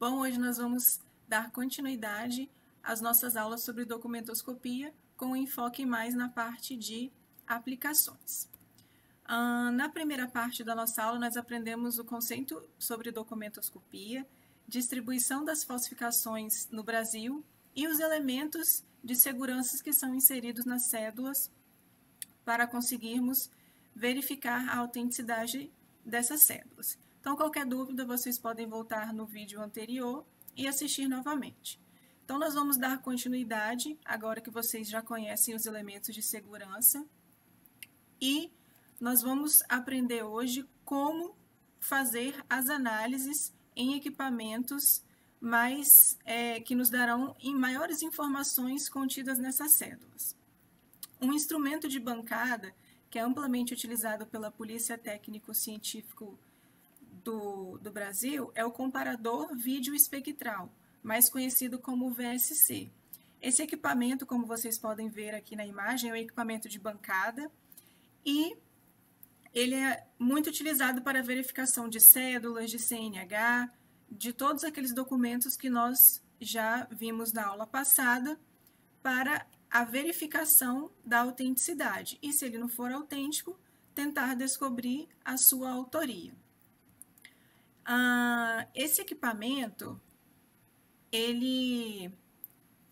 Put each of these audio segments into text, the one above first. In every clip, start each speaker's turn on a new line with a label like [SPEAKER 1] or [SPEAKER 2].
[SPEAKER 1] Bom, hoje nós vamos dar continuidade às nossas aulas sobre documentoscopia, com enfoque mais na parte de aplicações. Na primeira parte da nossa aula, nós aprendemos o conceito sobre documentoscopia, distribuição das falsificações no Brasil e os elementos de segurança que são inseridos nas cédulas para conseguirmos verificar a autenticidade dessas cédulas. Então, qualquer dúvida, vocês podem voltar no vídeo anterior e assistir novamente. Então, nós vamos dar continuidade, agora que vocês já conhecem os elementos de segurança, e nós vamos aprender hoje como fazer as análises em equipamentos que nos darão maiores informações contidas nessas cédulas. Um instrumento de bancada, que é amplamente utilizado pela Polícia Técnico-Científico do Brasil, é o comparador vídeo espectral, mais conhecido como VSC. Esse equipamento, como vocês podem ver aqui na imagem, é um equipamento de bancada e ele é muito utilizado para verificação de cédulas, de CNH, de todos aqueles documentos que nós já vimos na aula passada, para a verificação da autenticidade. E se ele não for autêntico, tentar descobrir a sua autoria. Esse equipamento, ele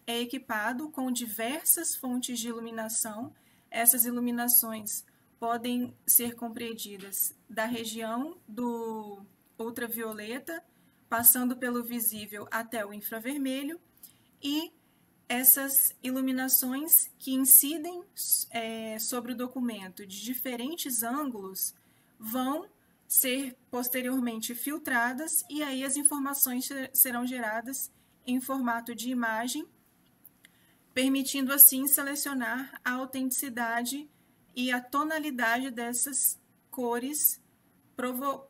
[SPEAKER 1] é equipado com diversas fontes de iluminação. Essas iluminações podem ser compreendidas da região do ultravioleta, passando pelo visível até o infravermelho, e essas iluminações que incidem sobre o documento de diferentes ângulos vão ser posteriormente filtradas e aí as informações serão geradas em formato de imagem, permitindo assim selecionar a autenticidade e a tonalidade dessas cores,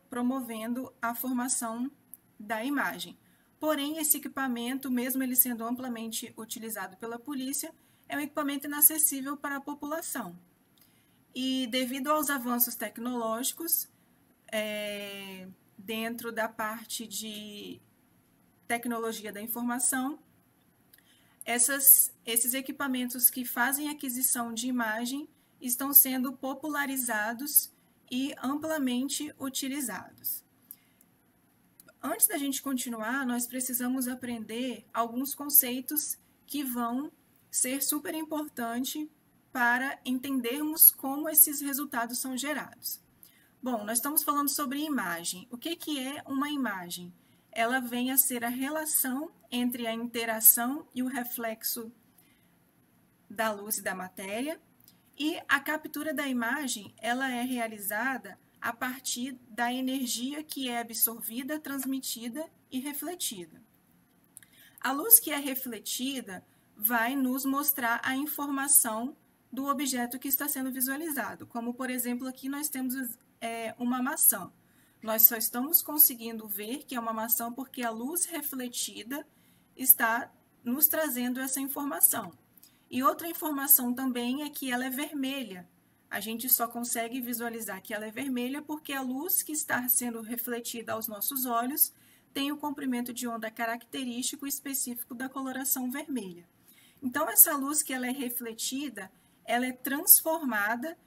[SPEAKER 1] promovendo a formação da imagem. Porém, esse equipamento, mesmo ele sendo amplamente utilizado pela polícia, é um equipamento inacessível para a população. E devido aos avanços tecnológicos, dentro da parte de tecnologia da informação, esses equipamentos que fazem aquisição de imagem estão sendo popularizados e amplamente utilizados. Antes da gente continuar, nós precisamos aprender alguns conceitos que vão ser super importantes para entendermos como esses resultados são gerados. Bom, nós estamos falando sobre imagem. O que é uma imagem? Ela vem a ser a relação entre a interação e o reflexo da luz e da matéria, e a captura da imagem, ela é realizada a partir da energia que é absorvida, transmitida e refletida. A luz que é refletida vai nos mostrar a informação do objeto que está sendo visualizado, como, por exemplo, aqui nós temos uma maçã. Nós só estamos conseguindo ver que é uma maçã porque a luz refletida está nos trazendo essa informação. E outra informação também é que ela é vermelha. A gente só consegue visualizar que ela é vermelha porque a luz que está sendo refletida aos nossos olhos tem o comprimento de onda característico específico da coloração vermelha. Então, essa luz que ela é refletida, ela é transformada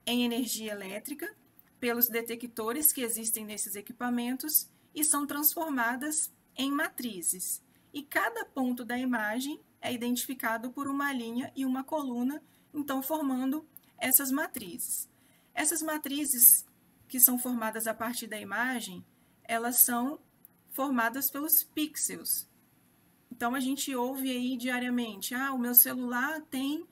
[SPEAKER 1] em energia elétrica pelos detectores que existem nesses equipamentos e são transformadas em matrizes. E cada ponto da imagem é identificado por uma linha e uma coluna, então formando essas matrizes. Essas matrizes que são formadas a partir da imagem, elas são formadas pelos pixels. Então, a gente ouve aí diariamente, o meu celular tem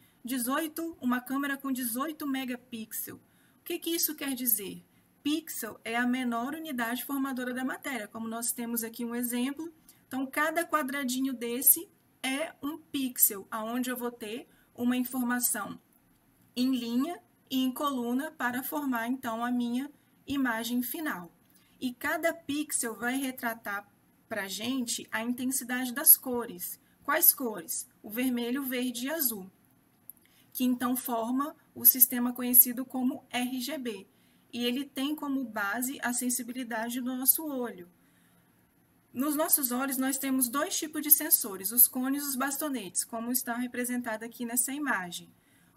[SPEAKER 1] uma câmera com 18 megapixels. O que isso quer dizer? Pixel é a menor unidade formadora da matéria, como nós temos aqui um exemplo. Então, cada quadradinho desse é um pixel, onde eu vou ter uma informação em linha e em coluna para formar, então, a minha imagem final. E cada pixel vai retratar para a gente a intensidade das cores. Quais cores? O vermelho, verde e azul, que então forma o sistema conhecido como RGB. E ele tem como base a sensibilidade do nosso olho. Nos nossos olhos, nós temos dois tipos de sensores, os cones e os bastonetes, como está representado aqui nessa imagem.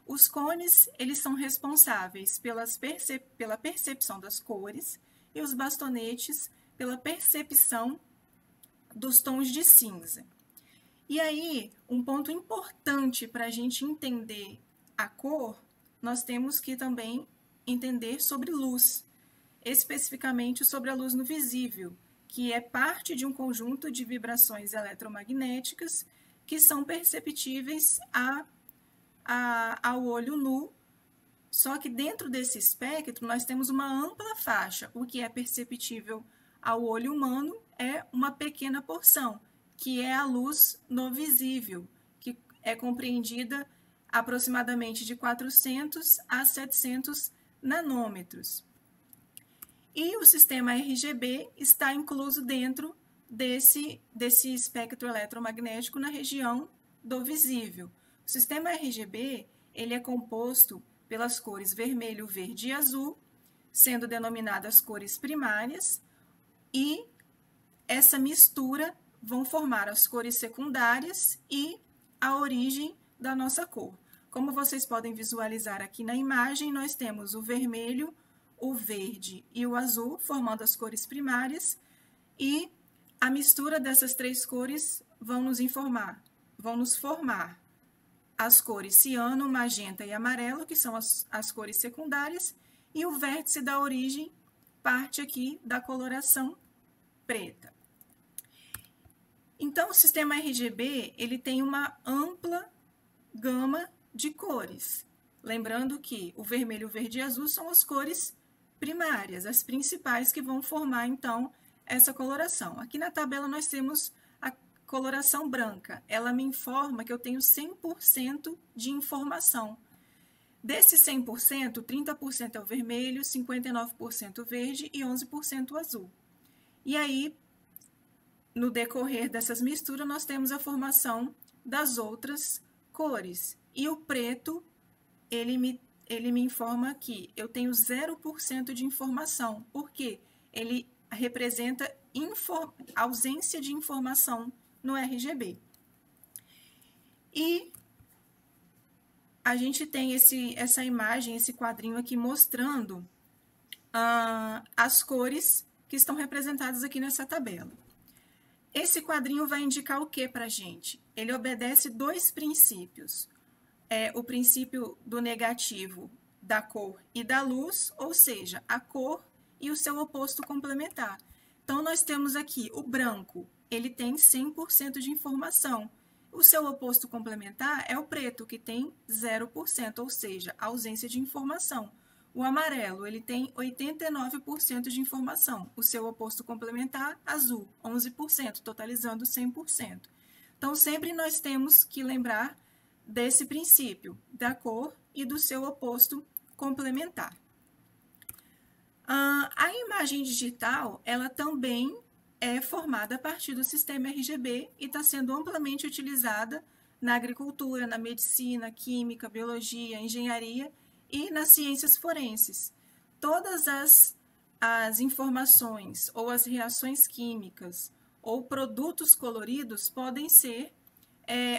[SPEAKER 1] Os cones, eles são responsáveis pela percepção das cores e os bastonetes pela percepção dos tons de cinza. E aí, um ponto importante para a gente entender a cor, nós temos que também entender sobre luz, especificamente sobre a luz no visível, que é parte de um conjunto de vibrações eletromagnéticas que são perceptíveis ao olho nu, só que dentro desse espectro nós temos uma ampla faixa. O que é perceptível ao olho humano é uma pequena porção, que é a luz no visível, que é compreendida aproximadamente de 400 a 700 nanômetros. E o sistema RGB está incluso dentro desse espectro eletromagnético na região do visível. O sistema RGB, ele é composto pelas cores vermelho, verde e azul, sendo denominadas cores primárias, e essa mistura vão formar as cores secundárias e a origem da nossa cor. Como vocês podem visualizar aqui na imagem, nós temos o vermelho, o verde e o azul formando as cores primárias, e a mistura dessas três cores vão nos formar as cores ciano, magenta e amarelo, que são as cores secundárias, e o vértice da origem parte aqui da coloração preta. Então, o sistema RGB, ele tem uma ampla gama de cores. Lembrando que o vermelho, o verde e azul são as cores primárias, as principais que vão formar, então, essa coloração. Aqui na tabela nós temos a coloração branca. Ela me informa que eu tenho 100% de informação. Desse 100%, 30% é o vermelho, 59% verde e 11% azul. E aí, no decorrer dessas misturas, nós temos a formação das outras cores. E o preto, ele me informa que eu tenho 0% de informação, porque ele representa ausência de informação no RGB. E a gente tem essa imagem, esse quadrinho aqui mostrando as cores que estão representadas aqui nessa tabela. Esse quadrinho vai indicar o que para a gente? Ele obedece dois princípios. O princípio do negativo da cor e da luz, ou seja, a cor e o seu oposto complementar. Então, nós temos aqui o branco, ele tem 100% de informação. O seu oposto complementar é o preto, que tem 0%, ou seja, ausência de informação. O amarelo, ele tem 89% de informação. O seu oposto complementar, azul, 11%, totalizando 100%. Então, sempre nós temos que lembrar desse princípio, da cor e do seu oposto complementar. A imagem digital, ela também é formada a partir do sistema RGB e está sendo amplamente utilizada na agricultura, na medicina, química, biologia, engenharia e nas ciências forenses. Todas as informações ou as reações químicas ou produtos coloridos podem ser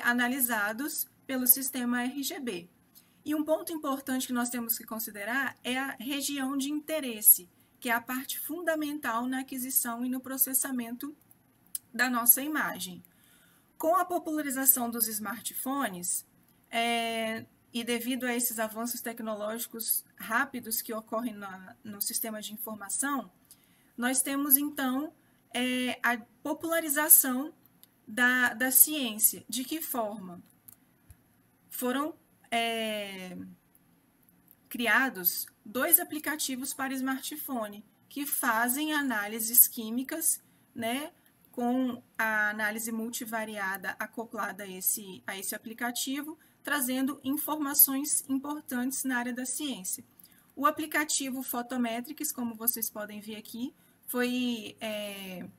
[SPEAKER 1] analisados pelo sistema RGB. E um ponto importante que nós temos que considerar é a região de interesse, que é a parte fundamental na aquisição e no processamento da nossa imagem. Com a popularização dos smartphones, e devido a esses avanços tecnológicos rápidos que ocorrem no sistema de informação, nós temos, então, a popularização da ciência. De que forma? Foram criados 2 aplicativos para smartphone que fazem análises químicas, né, com a análise multivariada acoplada a esse aplicativo, trazendo informações importantes na área da ciência. O aplicativo Photometrics, como vocês podem ver aqui, foi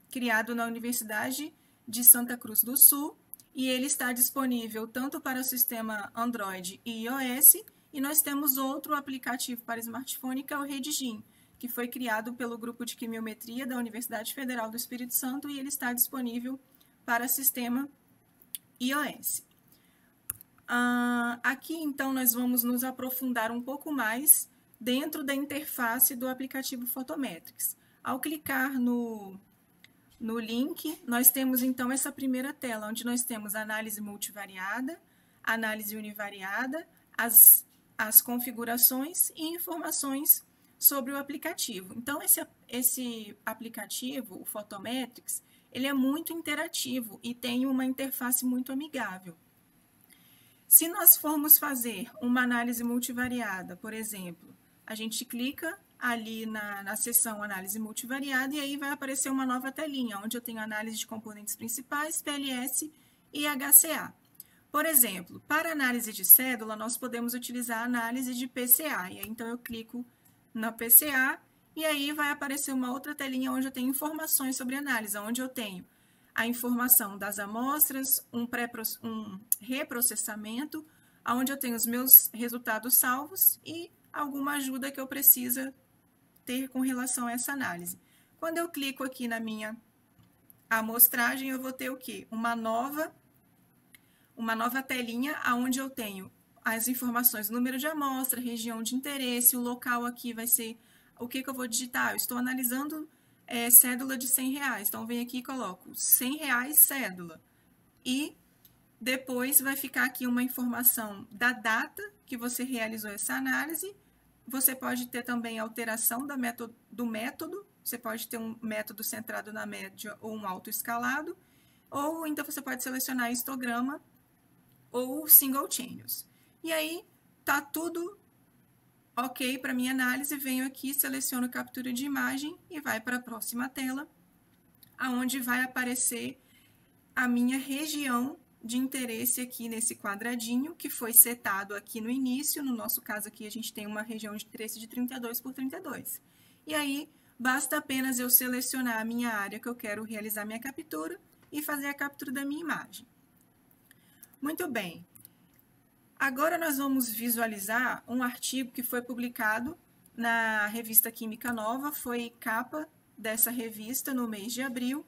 [SPEAKER 1] criado na Universidade de Santa Cruz do Sul, e ele está disponível tanto para o sistema Android e iOS, e nós temos outro aplicativo para smartphone, que é o Redigim, que foi criado pelo grupo de quimiometria da Universidade Federal do Espírito Santo e ele está disponível para sistema iOS. Aqui, então, nós vamos nos aprofundar um pouco mais dentro da interface do aplicativo Photometrics. Ao clicar no link, nós temos, então, essa primeira tela, onde nós temos análise multivariada, análise univariada, as configurações e informações sobre o aplicativo. Então, esse aplicativo, o Photometrics, ele é muito interativo e tem uma interface muito amigável. Se nós formos fazer uma análise multivariada, por exemplo, a gente clica ali na seção análise multivariada e aí vai aparecer uma nova telinha, onde eu tenho análise de componentes principais, PLS e HCA. Por exemplo, para análise de cédula, nós podemos utilizar a análise de PCA. E aí, então, eu clico na PCA e aí vai aparecer uma outra telinha onde eu tenho informações sobre análise, onde eu tenho a informação das amostras, um reprocessamento, onde eu tenho os meus resultados salvos e alguma ajuda que eu preciso ter com relação a essa análise. Quando eu clico aqui na minha amostragem, eu vou ter o quê? Uma nova telinha, onde eu tenho as informações, número de amostra, região de interesse, o local aqui vai ser o que eu vou digitar. Eu estou analisando cédula de R$100, então venho aqui e coloco R$100 cédula. E depois vai ficar aqui uma informação da data que você realizou essa análise. Você pode ter também alteração do método, você pode ter um método centrado na média ou um autoescalado, ou então você pode selecionar histograma ou single channels. E aí, tá tudo ok para minha análise, venho aqui, seleciono captura de imagem e vai para a próxima tela, onde vai aparecer a minha região de interesse aqui nesse quadradinho, que foi setado aqui no início. No nosso caso aqui, a gente tem uma região de interesse de 32 por 32. E aí, basta apenas eu selecionar a minha área que eu quero realizar minha captura e fazer a captura da minha imagem. Muito bem. Agora nós vamos visualizar um artigo que foi publicado na revista Química Nova, foi capa dessa revista no mês de abril,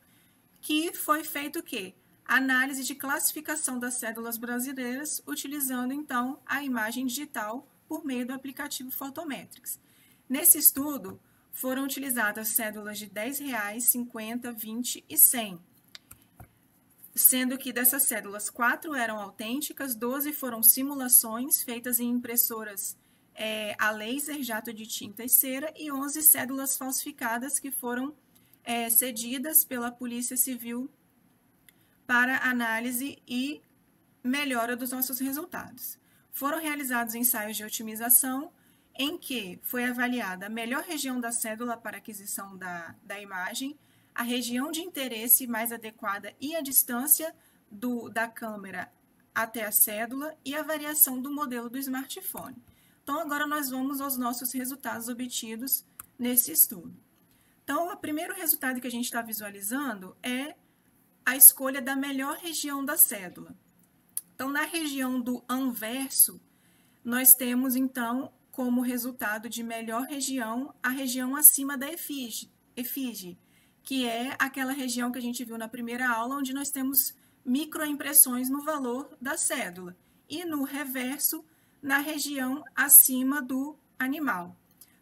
[SPEAKER 1] que foi feito o quê? Análise de classificação das cédulas brasileiras, utilizando então a imagem digital por meio do aplicativo Photometrics. Nesse estudo, foram utilizadas cédulas de R$10, 50, 20 e 100. Sendo que dessas cédulas, 4 eram autênticas, 12 foram simulações feitas em impressoras a laser, jato de tinta e cera, e 11 cédulas falsificadas que foram cedidas pela Polícia Civil para análise e melhora dos nossos resultados. Foram realizados ensaios de otimização, em que foi avaliada a melhor região da cédula para aquisição da imagem, a região de interesse mais adequada e a distância da câmera até a cédula e a variação do modelo do smartphone. Então, agora nós vamos aos nossos resultados obtidos nesse estudo. Então, o primeiro resultado que a gente está visualizando é a escolha da melhor região da cédula. Então, na região do anverso, nós temos, então, como resultado de melhor região, a região acima da efígie, que é aquela região que a gente viu na primeira aula, onde nós temos microimpressões no valor da cédula. E no reverso, na região acima do animal.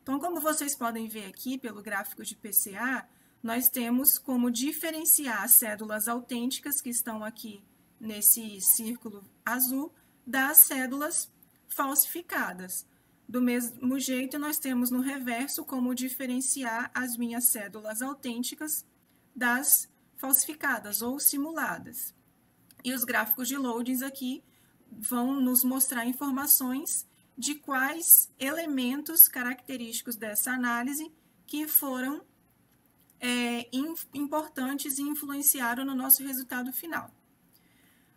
[SPEAKER 1] Então, como vocês podem ver aqui pelo gráfico de PCA, nós temos como diferenciar as cédulas autênticas, que estão aqui nesse círculo azul, das cédulas falsificadas. Do mesmo jeito, nós temos no reverso como diferenciar as minhas cédulas autênticas das falsificadas ou simuladas. E os gráficos de loadings aqui vão nos mostrar informações de quais elementos característicos dessa análise que foram importantes e influenciaram no nosso resultado final.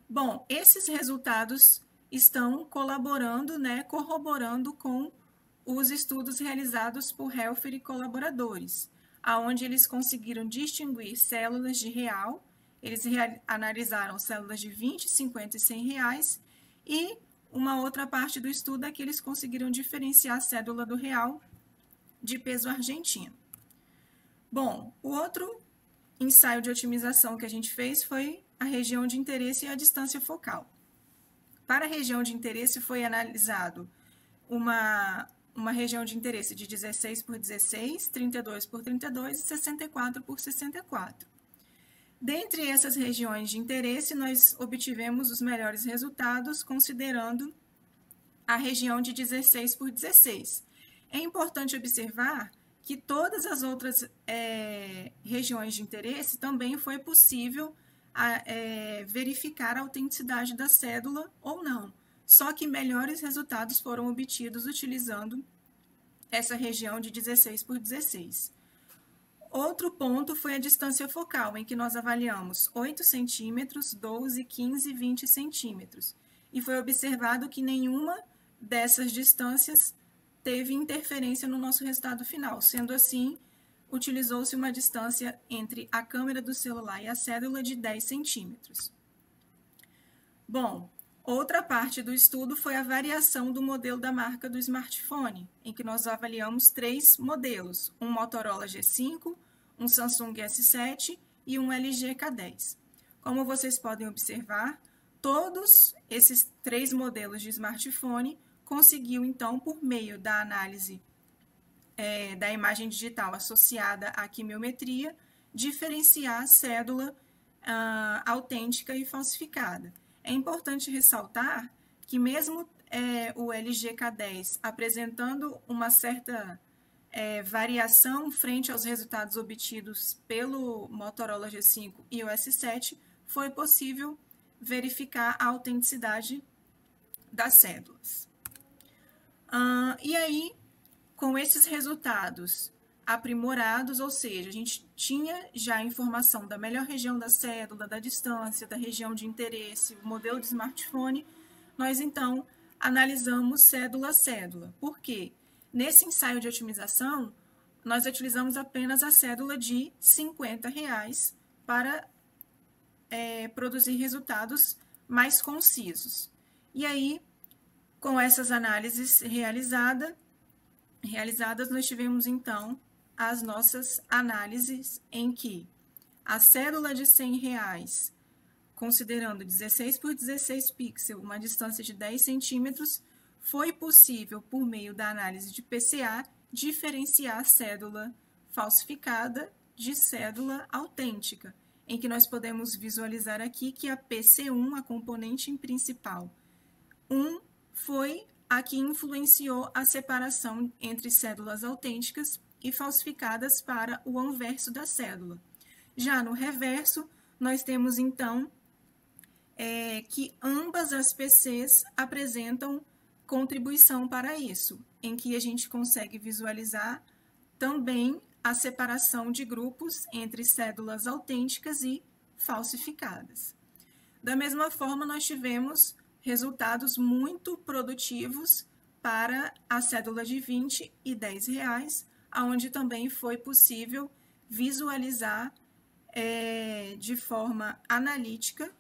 [SPEAKER 1] Bom, esses resultados estão colaborando, corroborando com os estudos realizados por Helfer e colaboradores, aonde eles conseguiram distinguir células de real, eles analisaram células de 20, 50 e 100 reais, e uma outra parte do estudo é que eles conseguiram diferenciar a cédula do real de peso argentino. Bom, o outro ensaio de otimização que a gente fez foi a região de interesse e a distância focal. Para a região de interesse foi analisado uma região de interesse de 16 por 16, 32 por 32 e 64 por 64. Dentre essas regiões de interesse, nós obtivemos os melhores resultados considerando a região de 16 por 16. É importante observar que todas as outras regiões de interesse também foi possível verificar a autenticidade da cédula ou não. Só que melhores resultados foram obtidos utilizando essa região de 16 por 16. Outro ponto foi a distância focal, em que nós avaliamos 8 centímetros, 12, 15 e 20 centímetros. E foi observado que nenhuma dessas distâncias teve interferência no nosso resultado final. Sendo assim, utilizou-se uma distância entre a câmera do celular e a cédula de 10 centímetros. Bom, outra parte do estudo foi a variação do modelo da marca do smartphone, em que nós avaliamos 3 modelos, um Motorola G5, um Samsung S7 e um LG K10. Como vocês podem observar, todos esses 3 modelos de smartphone conseguiu, então, por meio da análise da imagem digital associada à quimiometria, diferenciar a cédula autêntica e falsificada. É importante ressaltar que mesmo o LG K10 apresentando uma certa variação frente aos resultados obtidos pelo Motorola G5 e o S7, foi possível verificar a autenticidade das cédulas. E aí, com esses resultados aprimorados, ou seja, a gente tinha já a informação da melhor região da cédula, da distância, da região de interesse, o modelo de smartphone, nós então analisamos cédula a cédula. Por quê? Nesse ensaio de otimização, nós utilizamos apenas a cédula de R$50 para produzir resultados mais concisos. E aí, com essas análises realizadas, nós tivemos, então, as nossas análises em que a cédula de R$100, considerando 16 por 16 pixels, uma distância de 10 centímetros, foi possível, por meio da análise de PCA, diferenciar a cédula falsificada de cédula autêntica, em que nós podemos visualizar aqui que a PC1, a componente principal 1, foi a que influenciou a separação entre cédulas autênticas e falsificadas para o anverso da cédula. Já no reverso, nós temos, então, que ambas as PCs apresentam contribuição para isso, em que a gente consegue visualizar também a separação de grupos entre cédulas autênticas e falsificadas. Da mesma forma, nós tivemos resultados muito produtivos para a cédula de R$20 e R$10, onde também foi possível visualizar de forma analítica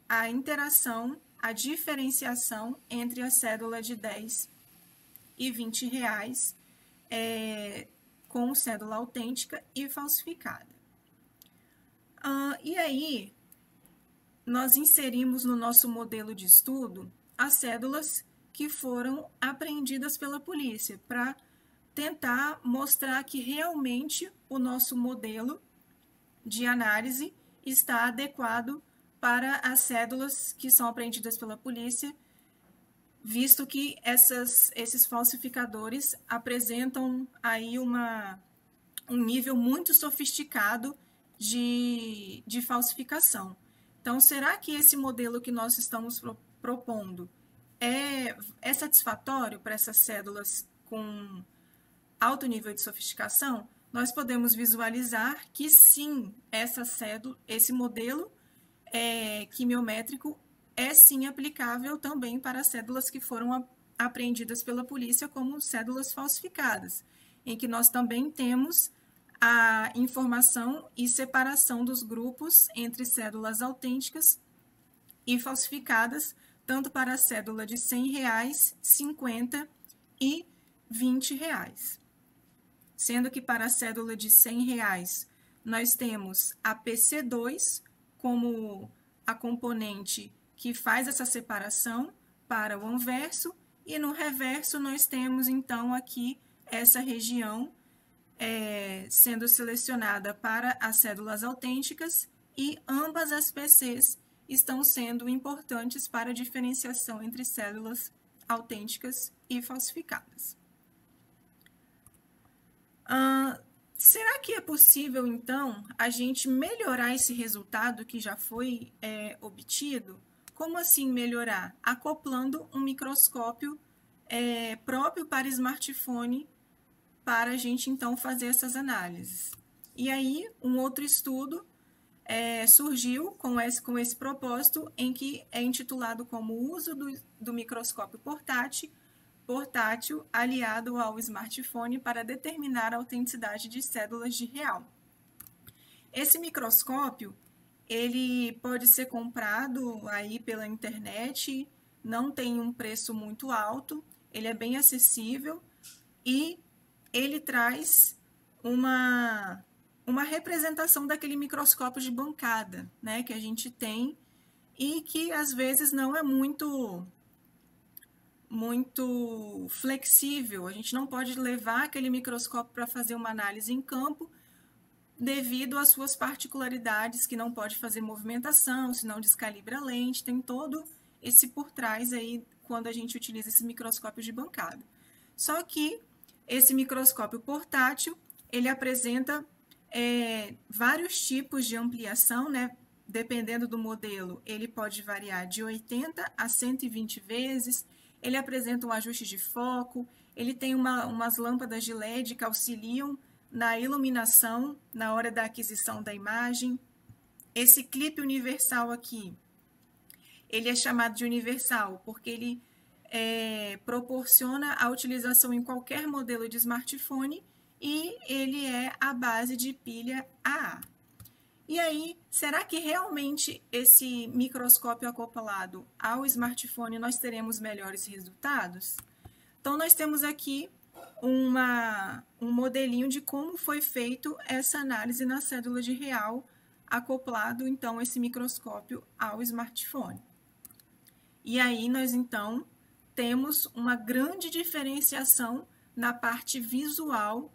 [SPEAKER 1] a interação, a diferenciação entre a cédula de R$10 e R$20 com cédula autêntica e falsificada. E aí, nós inserimos no nosso modelo de estudo as cédulas que foram apreendidas pela polícia, para tentar mostrar que realmente o nosso modelo de análise está adequado para as cédulas que são apreendidas pela polícia, visto que esses falsificadores apresentam aí um nível muito sofisticado de falsificação. Então, será que esse modelo que nós estamos propondo é satisfatório para essas cédulas com alto nível de sofisticação? Nós podemos visualizar que sim, esse modelo quimiométrico é sim aplicável também para cédulas que foram apreendidas pela polícia como cédulas falsificadas, em que nós também temos a informação e separação dos grupos entre cédulas autênticas e falsificadas, tanto para a cédula de R$100, 50 R$20. Sendo que para a cédula de R$100, nós temos a PC2 como a componente que faz essa separação para o anverso, e no reverso nós temos, então, aqui essa região sendo selecionada para as cédulas autênticas, e ambas as PCs estão sendo importantes para a diferenciação entre cédulas autênticas e falsificadas. Será que é possível, então, a gente melhorar esse resultado que já foi obtido? Como assim melhorar? Acoplando um microscópio próprio para smartphone para a gente, então, fazer essas análises. E aí, um outro estudo surgiu com esse propósito, em que é intitulado como Uso do microscópio portátil aliado ao smartphone para determinar a autenticidade de cédulas de real. Esse microscópio, ele pode ser comprado aí pela internet, não tem um preço muito alto, ele é bem acessível e ele traz uma representação daquele microscópio de bancada, né, que a gente tem e que às vezes não é muito flexível. A gente não pode levar aquele microscópio para fazer uma análise em campo devido às suas particularidades, que não pode fazer movimentação, senão descalibra a lente, tem todo esse por trás aí quando a gente utiliza esse microscópio de bancada. Só que esse microscópio portátil, ele apresenta vários tipos de ampliação, né? Dependendo do modelo, ele pode variar de 80 a 120 vezes, ele apresenta um ajuste de foco, ele tem umas lâmpadas de LED que auxiliam na iluminação na hora da aquisição da imagem. Esse clipe universal aqui, ele é chamado de universal porque ele proporciona a utilização em qualquer modelo de smartphone e ele é à base de pilha AA. E aí, será que realmente esse microscópio acoplado ao smartphone nós teremos melhores resultados? Então, nós temos aqui um modelinho de como foi feito essa análise na cédula de real acoplado, então, esse microscópio ao smartphone. E aí, nós, então, temos uma grande diferenciação na parte visual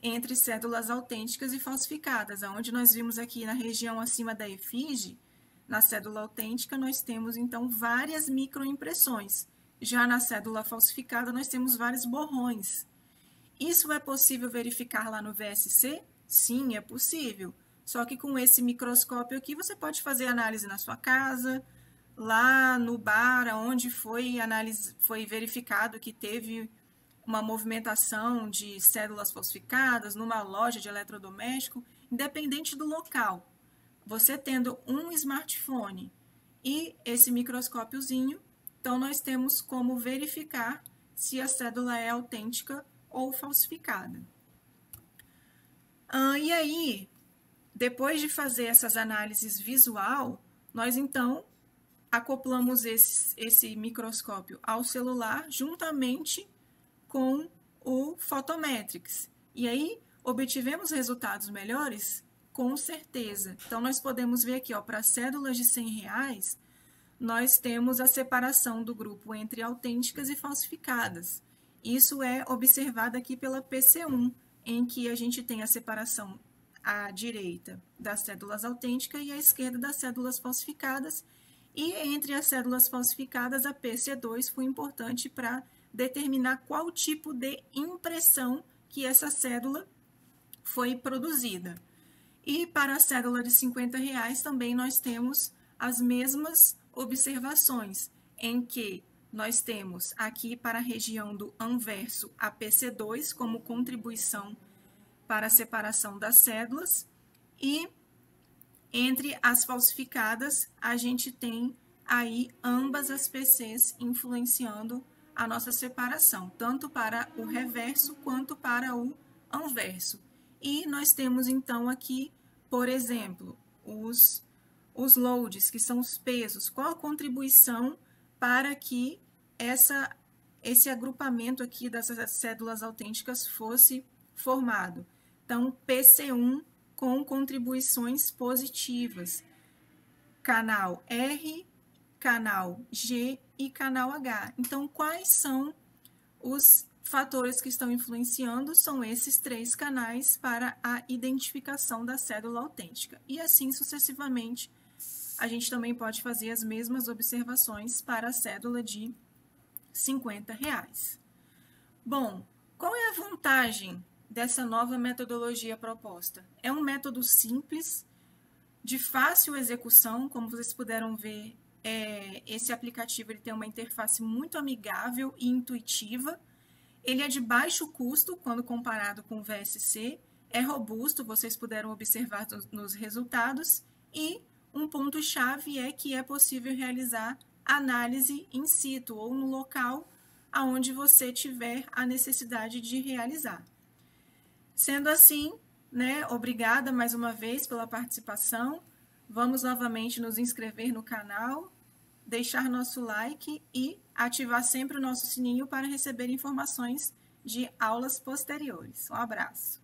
[SPEAKER 1] entre cédulas autênticas e falsificadas, onde nós vimos aqui na região acima da efígie, na cédula autêntica, nós temos, então, várias microimpressões. Já na cédula falsificada, nós temos vários borrões. Isso é possível verificar lá no VSC? Sim, é possível. Só que com esse microscópio aqui, você pode fazer análise na sua casa, lá no bar, onde foi verificado que teve uma movimentação de cédulas falsificadas, numa loja de eletrodoméstico, independente do local. Você tendo um smartphone e esse microscópiozinho, então nós temos como verificar se a cédula é autêntica ou falsificada. E aí, depois de fazer essas análises visual, nós então acoplamos esse microscópio ao celular juntamente com o Photometrics. E aí, obtivemos resultados melhores? Com certeza. Então, nós podemos ver aqui, para cédulas de R$100, nós temos a separação do grupo entre autênticas e falsificadas. Isso é observado aqui pela PC1, em que a gente tem a separação à direita das cédulas autênticas e à esquerda das cédulas falsificadas. E entre as cédulas falsificadas, a PC2 foi importante para determinar qual tipo de impressão que essa cédula foi produzida. E para a cédula de R$50 também nós temos as mesmas observações, em que nós temos aqui para a região do anverso a PC2 como contribuição para a separação das cédulas, e entre as falsificadas a gente tem aí ambas as PCs influenciando a nossa separação, tanto para o reverso quanto para o anverso. E nós temos, então, aqui, por exemplo, os loads, que são os pesos. Qual a contribuição para que esse agrupamento aqui dessas cédulas autênticas fosse formado. Então, PC1 com contribuições positivas, canal R, canal G e canal H. Então, quais são os fatores que estão influenciando? São esses 3 canais para a identificação da cédula autêntica. E assim sucessivamente, a gente também pode fazer as mesmas observações para a cédula de R$50. Bom, qual é a vantagem dessa nova metodologia proposta? É um método simples, de fácil execução, como vocês puderam ver, esse aplicativo ele tem uma interface muito amigável e intuitiva. Ele é de baixo custo quando comparado com o VSC, é robusto, vocês puderam observar nos resultados, e um ponto-chave é que é possível realizar análise in situ, ou no local aonde você tiver a necessidade de realizar. Sendo assim, obrigada mais uma vez pela participação. Vamos novamente nos inscrever no canal, deixar nosso like e ativar sempre o nosso sininho para receber informações de aulas posteriores. Um abraço.